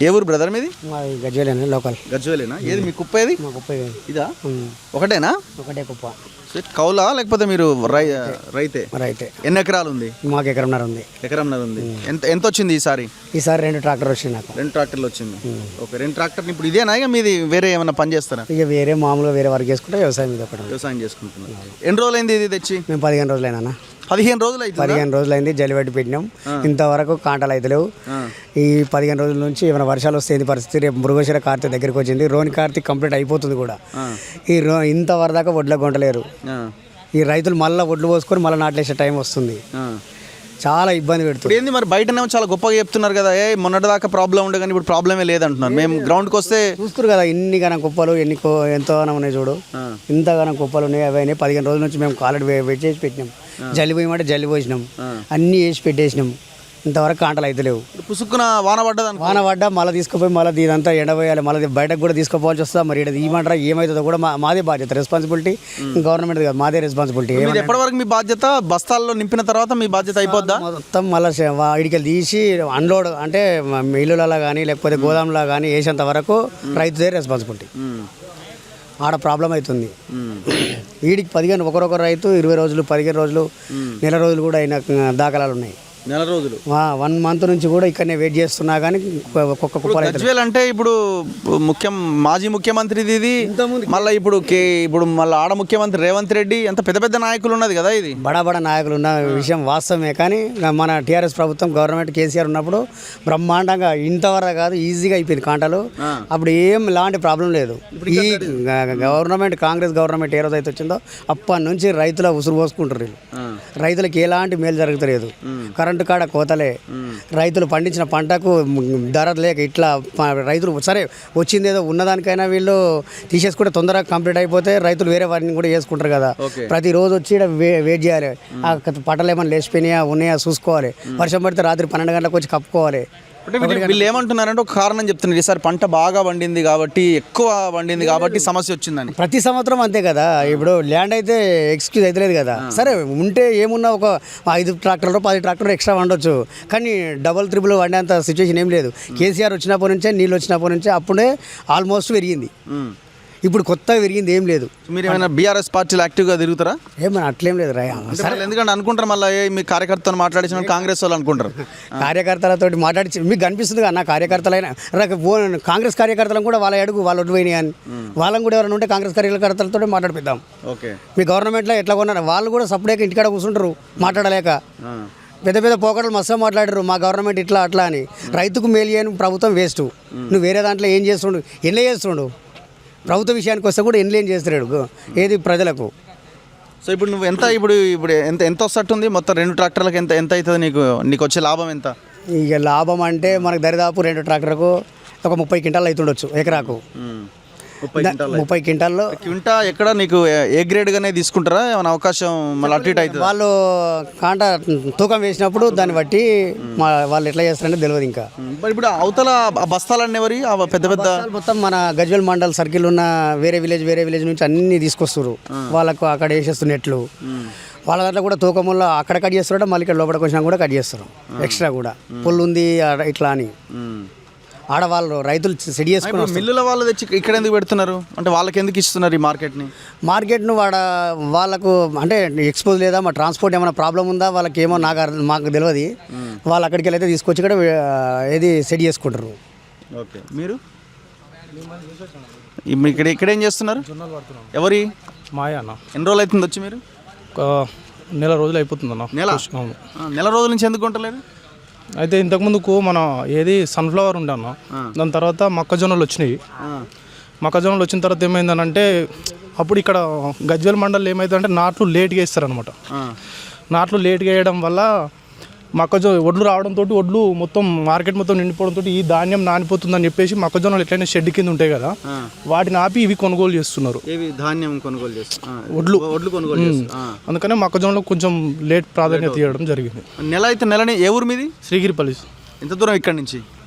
ఏ ఊరు బ్రదర్ మీది? గజ్వేలేనా, లోకల్ గజ్వేలేనా? ఏది మీ కుప్ప? ఏది మా కుప్ప ఇదా? ఒకటేనా? ఒకటే కుప్ప. కౌలా లేకపోతే మీరు రైతే? రైతే. ఎన్ని ఎకరాలు ఉంది? మాకు ఎకరంన్నర ఉంది. ఎకరంన్నర ఉంది. ఎంత వచ్చింది ఈసారి? ఈసారి 2 ట్రాక్టర్ వచ్చింది నాకు. 2 ట్రాక్టర్లు వచ్చింది. ఓకే, 2 ట్రాక్టర్లు. ఇప్పుడు ఇదేనా ఇక మీది వేరే ఏమైనా పని చేస్తారా? ఇక వేరే మామూలుగా వేరే వర్క్ చేసుకుంటే వ్యవసాయం మీద ఒకటి. వ్యవసాయం చేసుకుంటున్నారు. ఎన్ని రోజులైంది ఇది తెచ్చి? మేము 15 రోజులైనా. 15 రోజులు అయితే? 15 రోజులైంది. జల్లిబెట్టి పెట్టినాం. ఇంతవరకు కాంటలు అయితే లేవు. ఈ 15 రోజుల నుంచి ఏమైనా వర్షాలు వస్తే పరిస్థితి. రేపు మృగశిర కార్తీక దగ్గరికి వచ్చింది. రోని కార్తీక కంప్లీట్ అయిపోతుంది కూడా. ఈ ఇంతవరదాకా వడ్ల కొంటలేరు. ఈ రైతులు మళ్ళీ ఒడ్లు పోసుకొని మళ్ళీ నాట్లేసే టైం వస్తుంది. చాలా ఇబ్బంది పెడుతుంది. ఏంది మరి బయటనేమో చాలా గొప్పగా చెప్తున్నారు కదా, మొన్నటి దాకా ప్రాబ్లం ఉండే కానీ ఇప్పుడు ప్రాబ్లమే లేదంటున్నారు. మేము గ్రౌండ్కి వస్తే చూస్తారు కదా, ఇన్ని గనం కుప్పలు ఎంతో ఉన్నాయి చూడు. ఇంతగానం కుప్పలు ఉన్నాయి. అవన్నీ 15 రోజుల నుంచి మేము కాలెడ్ వెయిట్ చేసి పెట్టినాం. జల్లి పోయమంటే జల్లి పోసినాం. అన్నీ వేసి పెట్టేసినాం. ఇంతవరకు కాంటలు అయితే లేవు. పుసుక్కున వాన పడ్డా మళ్ళీ తీసుకుపోయి మళ్ళీ ఇదంతా ఎండపోయాలి. మళ్ళీ బయటకు కూడా తీసుకుపోవాల్సి వస్తుందా మరి? ఏమంటారా ఏమవుతుందో కూడా మాదే బాధ్యత, రెస్పాన్సిబిలిటీ. గవర్నమెంట్ కాదు, మాదే రెస్పాన్సిబిలిటీ. ఎప్పటి వరకు మీ బాధ్యత? బస్తాల్లో నింపిన తర్వాత మీ బాధ్యత అయిపోద్దా? మొత్తం మళ్ళీ ఇడికెళ్ళి తీసి అన్లోడ్ అంటే మిల్లులలో కానీ లేకపోతే గోదాంలో కానీ వేసేంత వరకు రైతుదే రెస్పాన్సిబిలిటీ. ఆడ ప్రాబ్లం అవుతుంది. వీడికి 15 ఒకరొకరు రైతు 20 రోజులు 15 రోజులు నెల రోజులు కూడా అయిన దాఖలాలు ఉన్నాయి. నెల రోజులు 1 మంత్ నుంచి కూడా ఇక్కడనే వెయిట్ చేస్తున్నా కానీ ఒక్కొక్క కుప్పలు. గజ్వేల్ అంటే ఇప్పుడు మాజీ ముఖ్యమంత్రిది ఇది. మళ్ళీ ఇప్పుడు మళ్ళీ ఆడ ముఖ్యమంత్రి రేవంత్ రెడ్డి, అంత పెద్ద పెద్ద నాయకులు ఉన్నది కదా. ఇది బడా నాయకులు ఉన్న విషయం వాస్తవమే. కానీ మన టీఆర్ఎస్ ప్రభుత్వం గవర్నమెంట్ కేసీఆర్ ఉన్నప్పుడు బ్రహ్మాండంగా ఇంతవరకు కాదు ఈజీగా అయిపోయింది కాంటలు. అప్పుడు ఏం లాంటి ప్రాబ్లం లేదు. ఈ గవర్నమెంట్ కాంగ్రెస్ గవర్నమెంట్ ఏ రోజు అయితే వచ్చిందో అప్పటి నుంచి రైతుల ఉసురు పోసుకుంటారు. రైతులకు ఎలాంటి మేలు జరుగుతలేదు. కరెంటు కాడ కోతలే. రైతులు పండించిన పంటకు ధర లేక ఇట్లా రైతులు సరే వచ్చింది ఏదో ఉన్నదానికైనా వీళ్ళు తీసేసుకుంటే తొందరగా కంప్లీట్ అయిపోతే రైతులు వేరే వారిని కూడా చేసుకుంటారు కదా. ప్రతిరోజు వచ్చి వెయిట్ చేయాలి. ఆ పంటలు ఏమైనా లేచిపోయినాయా ఉన్నాయా చూసుకోవాలి. వర్షం పడితే రాత్రి 12 గంటలకు వచ్చి కప్పుకోవాలి. వీళ్ళు ఏమంటున్నారంటే ఒక కారణం చెప్తున్నారు, ఈసారి పంట బాగా పండింది కాబట్టి, ఎక్కువ పండింది కాబట్టి సమస్య వచ్చిందని. ప్రతి సంవత్సరం అంతే కదా. ఇప్పుడు ల్యాండ్ అయితే ఎక్స్క్యూజ్ అయితే లేదు కదా. సరే ఉంటే ఏమున్నా ఒక 5 ట్రాక్టర్లు 10 ట్రాక్టర్లు ఎక్స్ట్రా వండొచ్చు. కానీ డబల్ ట్రిపుల్ వండేంత సిచ్యువేషన్ ఏం లేదు. కేసీఆర్ వచ్చినప్పటి నుంచే నీళ్ళు వచ్చినప్పటి నుంచే అప్పుడే ఆల్మోస్ట్ పెరిగింది. ఇప్పుడు కొత్తగా పెరిగింది ఏం లేదు. మీరు ఏమైనా బీఆర్ఎస్ పార్టీలో యాక్టివ్గా తిరుగుతారా? ఏమన్నా అట్లేం లేదు రా. ఎందుకంటే అనుకుంటారు మళ్ళీ మీ కార్యకర్తలతో మాట్లాడించిన కాంగ్రెస్ వాళ్ళు అనుకుంటారు. కార్యకర్తలతో మాట్లాడి మీకు కనిపిస్తుంది కదా నా కార్యకర్తలైనా కాంగ్రెస్ కార్యకర్తలను కూడా వాళ్ళ అడుగు వాళ్ళు ఒడ్డు పోయినాయి అని వాళ్ళని కూడా ఎవరైనా ఉంటే కాంగ్రెస్ కార్యకర్తలతో మాట్లాడిపిద్దాం. ఓకే, మీ గవర్నమెంట్లో ఎట్లా కొన్నారు వాళ్ళు కూడా సపరేట్గా ఇంటికాడ కూర్చుంటారు మాట్లాడలేక. పెద్ద పెద్ద పోకడలు మస్తు మాట్లాడారు మా గవర్నమెంట్ ఇట్లా అట్లా అని. రైతుకు మేలు చేయని ప్రభుత్వం వేస్ట్. నువ్వు వేరే దాంట్లో ఏం చేస్తుండు, ఎన్లే చేస్తుండు. ప్రభుత్వ విషయానికి వస్తే కూడా ఎన్లేం చేస్తున్నాడు ఏది ప్రజలకు. సో ఇప్పుడు నువ్వు ఇప్పుడు ఎంత వస్తట్టుంది మొత్తం 2 ట్రాక్టర్లకు? ఎంత అవుతుంది నీకు వచ్చే లాభం ఎంత? ఇక లాభం అంటే మనకు దరిదాపు 2 ట్రాక్టర్లకు ఒక 30 క్వింటాలు అవుతుండొచ్చు ఎకరాకు. 30 క్వింటాల్లో క్వింటా ఎక్కడ నీకు ఏ గ్రేడ్గానే తీసుకుంటారా? ఏమైనా అవకాశం మళ్ళీ అటు ఇటు అవుతుంది? వాళ్ళు కాంట తూకం వేసినప్పుడు దాన్ని బట్టి వాళ్ళు ఎట్లా చేస్తారంటే తెలియదు. ఇంకా ఇప్పుడు అవతల బస్తాలన్నీ ఎవరి పెద్ద పెద్ద మొత్తం మన గజ్వేల్ మండల్ సర్కిల్ ఉన్న వేరే విలేజ్ నుంచి అన్ని తీసుకొస్తారు. వాళ్ళకు అక్కడ వేసేస్తున్నట్లు వాళ్ళ దాంట్లో కూడా తూకముల్లో అక్కడ కట్ చేస్తారు. మళ్ళీ ఇక్కడ లోపలికి వచ్చినా కూడా కట్ చేస్తారు ఎక్స్ట్రా కూడా. పుల్లు ఉంది ఇట్లా అని ఆడవాళ్ళు రైతులు సెట్ చేసుకుని మిల్లుల వాళ్ళు తెచ్చి ఇక్కడ ఎందుకు పెడుతున్నారు అంటే వాళ్ళకి ఎందుకు ఇస్తున్నారు ఈ మార్కెట్ను? వాళ్ళకు అంటే ఎక్స్పోజ్ లేదా మా ట్రాన్స్పోర్ట్ ఏమైనా ప్రాబ్లం ఉందా వాళ్ళకి ఏమో మాకు తెలియదు. వాళ్ళు అక్కడికి వెళ్ళి అయితే తీసుకొచ్చి ఇక్కడ ఏది సెట్ చేసుకుంటారు. ఓకే, మీరు ఇక్కడ ఏం చేస్తున్నారు? ఎవరి మాయా అన్న. ఎన్ని రోజులు అవుతుంది వచ్చి? మీరు నెల రోజులు అయిపోతుంది అన్న. నెల రోజుల నుంచి ఎందుకు కొంటలేరు? అయితే ఇంతకుముందుకు మన ఏది సన్ఫ్లవర్ ఉండే అన్న. దాని తర్వాత మొక్కజొన్నలు వచ్చినాయి. మొక్కజొన్నలు వచ్చిన తర్వాత ఏమైందనంటే అప్పుడు ఇక్కడ గజ్వేల్ మండలం ఏమైందంటే నాట్లు లేట్గా ఇస్తారనమాట. నాట్లు లేట్గా వేయడం వల్ల ఒడ్లు రావడంతో ఒడ్లు మొత్తం మార్కెట్ మొత్తం నిండిపోవడంతో ఈ ధాన్యం నానిపోతుందని చెప్పేసి మొక్కజొన్నలు ఎట్లయినా షెడ్ కింద ఉంటాయి కదా వాటిని ఆపి ఇవి కొనుగోలు చేస్తున్నారు. ఒడ్లు కొనుగోలు. అందుకనే మొక్కజొన్నలకు కొంచెం లేట్ ప్రాధాన్యత ఇవ్వడం జరిగింది. నెలని ఏ ఊరు మీది? శ్రీగిరిపల్లి. ఎంత దూరం ఇక్కడ నుంచి?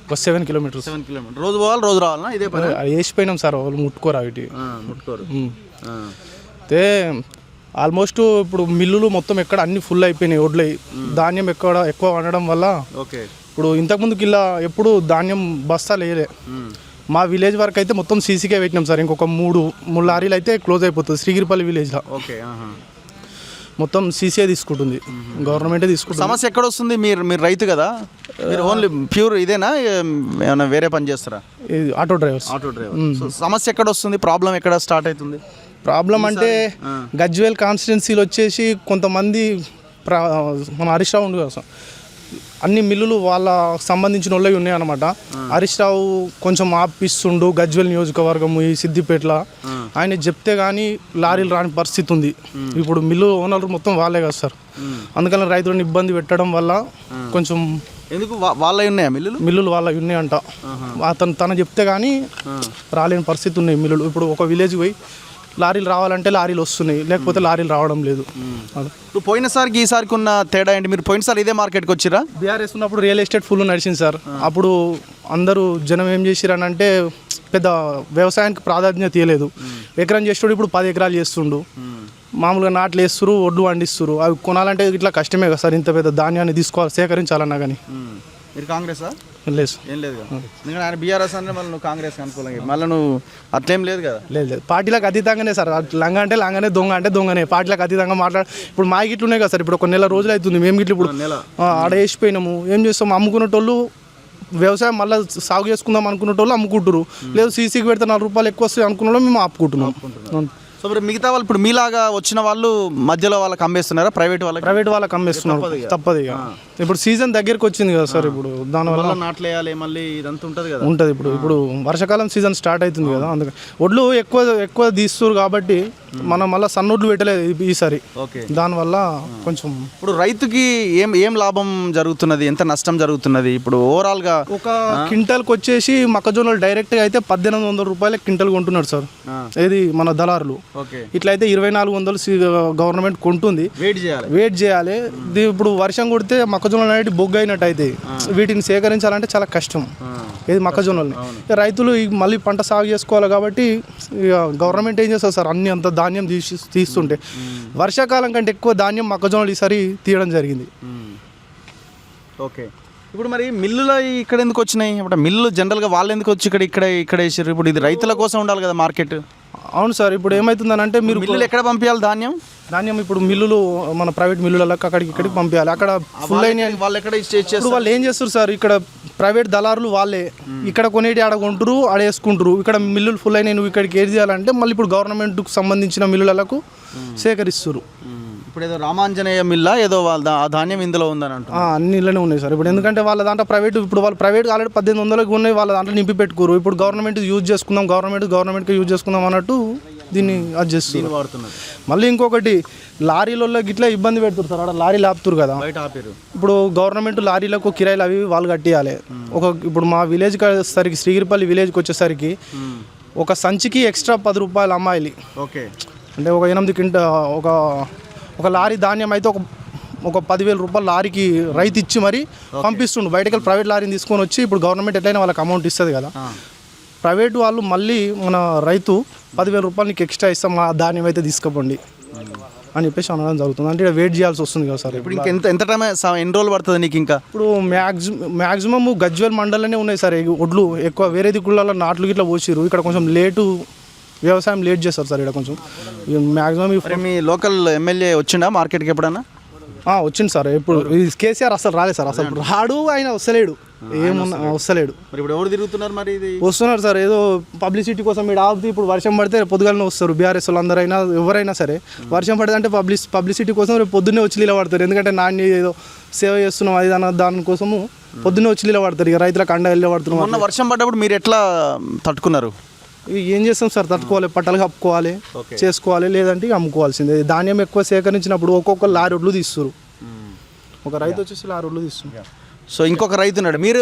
7 కిలోమీటర్స్. రోజు పోవాలి రోజు రావాలన్నా? ఇదే పని వేసిపోయినాం సార్, వాళ్ళు ముట్టుకోరు అవి. అయితే ఆల్మోస్ట్ ఇప్పుడు మిల్లులు మొత్తం ఎక్కడ అన్ని ఫుల్ అయిపోయినాయి. ఒడ్లు ధాన్యం ఎక్కువ వండడం వల్ల ఇప్పుడు ఇంతకుముందుకి ఇలా ఎప్పుడు ధాన్యం బస్తాలు వేయలే. మా విలేజ్ వరకు అయితే మొత్తం సీసీకే పెట్టినాం సార్. ఇంకొక మూడు లారీలు అయితే క్లోజ్ అయిపోతుంది శ్రీగిరిపల్లి విలేజ్లో. ఓకే. మొత్తం సీసీఏ తీసుకుంటుంది, గవర్నమెంటే తీసుకుంటుంది. సమస్య ఎక్కడ వస్తుంది? మీరు రైతు కదా, మీరు ఓన్లీ ప్యూర్ ఇదేనా, ఏమైనా వేరే పని చేస్తారా? Auto drivers. Auto driver. సమస్య ఎక్కడ వస్తుంది? ప్రాబ్లం ఎక్కడ స్టార్ట్ అవుతుంది? ప్రాబ్లం అంటే గజ్వేల్ కాన్స్టిట్యున్సీలో వచ్చేసి కొంతమంది మన హరీష్ రావు ఉంది కదా సార్, అన్ని మిల్లులు వాళ్ళ సంబంధించిన వాళ్ళవి ఉన్నాయన్నమాట. హరీష్ రావు కొంచెం ఆపిస్తుండు గజ్వేల్ నియోజకవర్గం ఈ సిద్దిపేటలో. ఆయన చెప్తే కానీ లారీలు రాని పరిస్థితి ఉంది. ఇప్పుడు మిల్లు ఓనర్లు మొత్తం వాళ్ళే కదా సార్. అందుకని రైతులను ఇబ్బంది పెట్టడం వల్ల కొంచెం. ఎందుకు వాళ్ళవి ఉన్నాయా మిల్లులు వాళ్ళవి ఉన్నాయంట. తను చెప్తే కానీ రాలేని పరిస్థితి ఉన్నాయి మిల్లులు. ఇప్పుడు ఒక విలేజ్ పోయి లారీలు రావాలంటే లారీలు వస్తున్నాయి, లేకపోతే లారీలు రావడం లేదు. ఇప్పుడు పోయినసారికి ఈసారికి ఉన్న తేడా ఏంటి? మీరు పోయినసారి ఇదే మార్కెట్కి వచ్చిరా? బీఆర్ఎస్ ఉన్నప్పుడు రియల్ ఎస్టేట్ ఫుల్ నడిచింది సార్. అప్పుడు అందరూ జనం ఏం చేసిరనంటే పెద్ద వ్యవసాయానికి ప్రాధాన్యత ఇవ్వలేదు. ఎకరం చేస్తుండు, ఇప్పుడు 10 ఎకరాలు చేస్తుండు. మామూలుగా నాట్లు వేస్తురు, ఒడ్లు పండిస్తురు. అవి కొనాలంటే ఇట్లా కష్టమే కదా సార్, ఇంత పెద్ద ధాన్యాన్ని తీసుకోవాలి సేకరించాలన్నా కానీ. మీరు కాంగ్రెసా? లేదు ఏం లేదు కదా, ఎందుకంటే ఆయన బీఆర్ఎస్ అంటే మళ్ళీ నువ్వు కాంగ్రెస్ అనుకూలంగా, మళ్ళీ నువ్వు అట్లేం లేదు కదా. లేదు, పార్టీలకు అతీతంగానే సార్. లంగ అంటే లంగనే, దొంగ అంటే దొంగనే. పార్టీలకు అతీతంగా ఇప్పుడు మా గిట్లు ఉన్నాయి కదా సార్. ఇప్పుడు ఒక నెల రోజులు అవుతుంది మేము గిట్లు ఇప్పుడు ఆడ వేసిపోయినాము. ఏం చేస్తాము, అమ్ముకునేటోళ్ళు వ్యవసాయం మళ్ళీ సాగు చేసుకుందాం అనుకునేటోళ్ళు అమ్ముకుంటారు. లేదు సీసీకి పెడితే 4 రూపాయలు ఎక్కువ వస్తాయి అనుకున్న వాళ్ళు మేము ఆపుకుంటున్నాం. సో మరి మిగతా వాళ్ళు ఇప్పుడు మీలాగా వచ్చిన వాళ్ళు మధ్యలో వాళ్ళకి అమ్మేస్తున్నారా? ప్రైవేట్ వాళ్ళకి అమ్మేస్తున్నారు, తప్పదు ఇక. ఇప్పుడు సీజన్ దగ్గరికి వచ్చింది కదా సార్. ఇప్పుడు దానివల్ల నాట్లు వేయాలి, మళ్ళీ ఇదంతా ఉంటుంది కదా. ఉంటుంది ఇప్పుడు వర్షాకాలం సీజన్ స్టార్ట్ అవుతుంది కదా. అందుకని ఒడ్లు ఎక్కువ తీస్తారు కాబట్టి మనం మళ్ళీ సన్నొడ్లు పెట్టలేదు ఈసారి. దానివల్ల కొంచెం ఇప్పుడు రైతుకి ఏం లాభం జరుగుతున్నది, ఎంత నష్టం జరుగుతున్నది? ఇప్పుడు ఓవరాల్ గా ఒక క్వింటల్కి వచ్చేసి మొక్కజొన్నలు డైరెక్ట్ గా అయితే 1800 రూపాయల క్వింటల్ కొంటున్నాడు సార్. ఇది మన దళారులు. ఇట్లయితే 2400 గవర్నమెంట్ కొంటుంది. వెయిట్ చేయాలి. ఇప్పుడు వర్షం కొడితే మొక్కజొన్నలు అనేవి బొగ్గు అయినట్టు అయితే వీటిని సేకరించాలంటే చాలా కష్టం. ఇది మొక్కజొన్నలు. రైతులు మళ్ళీ పంట సాగు చేసుకోవాలి కాబట్టి ఇక గవర్నమెంట్ ఏం చేస్తారు సార్, అన్ని అంత ధాన్యం తీస్తుంటే వర్షాకాలం కంటే ఎక్కువ ధాన్యం మొక్కజొన్నలు ఈసారి తీయడం జరిగింది. ఓకే. ఇప్పుడు మరి మిల్లులు ఇక్కడ ఎందుకు వచ్చినాయి? ఇప్పుడు మిల్లు జనరల్గా వాళ్ళు ఎందుకు వచ్చి ఇక్కడ వేసారు? ఇప్పుడు ఇది రైతుల కోసం ఉండాలి కదా మార్కెట్. అవును సార్. ఇప్పుడు ఏమవుతుందని అంటే మీరు మిల్లులు ఎక్కడ పంపించాలి ధాన్యం? ఇప్పుడు మిల్లులు మన ప్రైవేట్ మిల్లులకు అక్కడికి ఇక్కడికి పంపించాలి. అక్కడ ఫుల్ అయిన వాళ్ళు ఎక్కడ ఇప్పుడు వాళ్ళు ఏం చేస్తారు సార్, ఇక్కడ ప్రైవేట్ దళారులు వాళ్ళే ఇక్కడ కొనేటి ఆడ కొంటారు, ఆడ వేసుకుంటారు. ఇక్కడ మిల్లులు ఫుల్ అయినాయి, నువ్వు ఇక్కడికి ఏది చేయాలంటే మళ్ళీ ఇప్పుడు గవర్నమెంట్కు సంబంధించిన మిల్లులకు సేకరిస్తారు. ఇప్పుడు ఏదో రామాంజనేయ మిల్లా ఏదో వాళ్ళ ఆ ధాన్యం ఇందులో ఉందని అంటారు. అన్ని ఇళ్ళనే ఉన్నాయి సార్. ఇప్పుడు ఎందుకంటే వాళ్ళ దాంట్లో ఇప్పుడు వాళ్ళు ప్రైవేట్ ఆల్రెడీ 1800కి ఉన్నాయి, వాళ్ళ దాంట్లో నింపి పెట్టుకోరు. ఇప్పుడు గవర్నమెంట్ యూజ్ చేసుకుందాం, గవర్నమెంట్కి యూజ్ చేసుకుందాం అన్నట్టు దీన్ని అది చేస్తుంది వాడుతున్నారు. మళ్ళీ ఇంకొకటి లారీలలో గిట్లా ఇబ్బంది పెడుతుంది సార్. అక్కడ లారీలు ఆపుతారు కదా, ఇప్పుడు గవర్నమెంట్ లారీలకు కిరాయిలు అవి వాళ్ళు కట్టియాలి. ఇప్పుడు మా విలేజ్కి వచ్చేసరికి శ్రీగిరిపల్లి విలేజ్కి వచ్చేసరికి ఒక సంచికి ఎక్స్ట్రా 10 రూపాయలు అమ్మాయిలు. ఓకే. అంటే ఒక 8 ఒక లారీ ధాన్యం అయితే ఒక 10,000 రూపాయలు లారీకి రైతు ఇచ్చి మరి పంపిస్తుండు. బయటకి ప్రైవేట్ లారీని తీసుకొని వచ్చి ఇప్పుడు గవర్నమెంట్ ఎట్లయినా వాళ్ళకి అమౌంట్ ఇస్తుంది కదా. ప్రైవేట్ వాళ్ళు మళ్ళీ మన రైతు 10,000 రూపాయలు నీకు ఎక్స్ట్రా ఇస్తాం, మా ధాన్యం అయితే తీసుకుపోండి అని చెప్పేసి అనడం జరుగుతుంది. అంటే వెయిట్ చేయాల్సి వస్తుంది కదా సార్. ఇప్పుడు ఇంకా ఎంత టైం ఎన్ని రోజులు పడుతుంది నీకు? ఇంకా ఇప్పుడు మ్యాక్సిమం గజ్వేల్ మండలంలోనే ఉన్నాయి సార్ ఒడ్లు. ఎక్కువ వేరే దిక్కులలో నాట్లు గిట్లా పోసిరు. ఇక్కడ కొంచెం వ్యవసాయం లేట్ చేస్తారు సార్. ఇక్కడ కొంచెం మ్యాక్సిమం. మీ లోకల్ ఎమ్మెల్యే వచ్చిండా మార్కెట్కి ఎప్పుడన్నా? వచ్చింది సార్. ఇప్పుడు కేసీఆర్ అసలు రాలేదు సార్. అసలు రాడు, ఆయన వస్తలేడు, వస్తలేడు. మరి ఇప్పుడు ఎవరు తిరుగుతున్నారు? మరి ఇది వస్తున్నారు సార్, ఏదో పబ్లిసిటీ కోసం. మీరు ఆపుతూ ఇప్పుడు వర్షం పడితే పొద్దుగాలనే వస్తారు బీఆర్ఎస్ వాళ్ళు అందరైనా ఎవరైనా సరే. వర్షం పడితే అంటే పబ్లిసిటీ కోసం రేపు పొద్దున్నే వచ్చి నిలబడతారు. ఎందుకంటే నాణ్య ఏదో సేవ చేస్తున్నాం అది దానికోసము పొద్దున్నే వచ్చి నిలబడతారు. ఇక రైతులకు అండ నిలబడుతున్నాం. మొన్న వర్షం పడ్డప్పుడు మీరు ఎట్లా తట్టుకున్నారు? ఏం చేస్తాం సార్, తట్టుకోవాలి, పట్టలు కప్పుకోవాలి, చేసుకోవాలి, లేదంటే అమ్ముకోవాల్సిందే. ధాన్యం ఎక్కువ సేకరించినప్పుడు ఒక్కొక్క లారీ ఒడ్లు తీస్తారు. ఒక రైతు వచ్చేసి లారీ ఒడ్లు తీస్తున్నారు. సో ఇంకొక రైతు ఉన్నాడు. మీరు